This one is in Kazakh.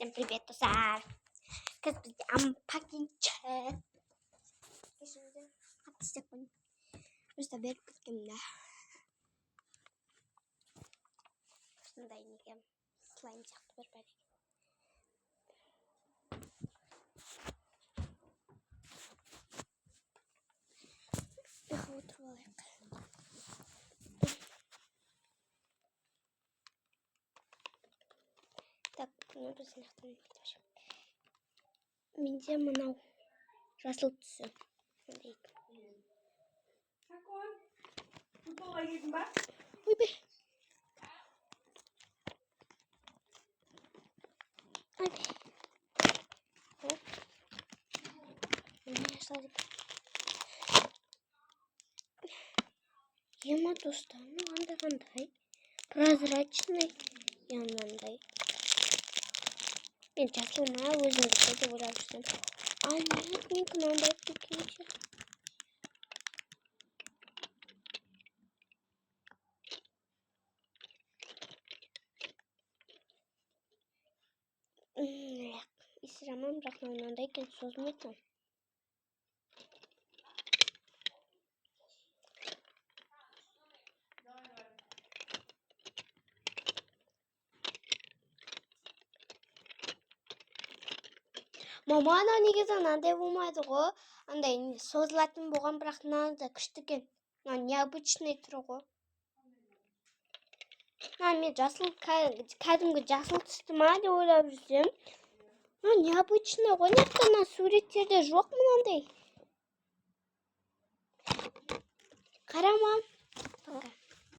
Всем привет, Тусар! Здравствуйте, unpacking chat. Просто беру кем-то. Сондай нэг юм слайм захтар барь. Так, ну посмотрим. Менде мынау жасыл түсі. Шакон, футболға келдің ба? Ойбай. Ема достар, ну андай прозрачный янандай. Мен жасылма өзімді деп ойлап жүрсем. А нет, менікі мынандай прикиньте. Исірамам, бірақ мынандай екен созылмайтын. Мамана негізі мынандай болмайды ғой. Андай созылатын болған, бірақ мынандай күшті екен. Необычный түрі ғой. Мен жасыл кәдімгі жасыл түсті ма деп ойлап жүрсем. Необычный ғой. Неқтана суреттерде жоқ мынандай. Қарамам.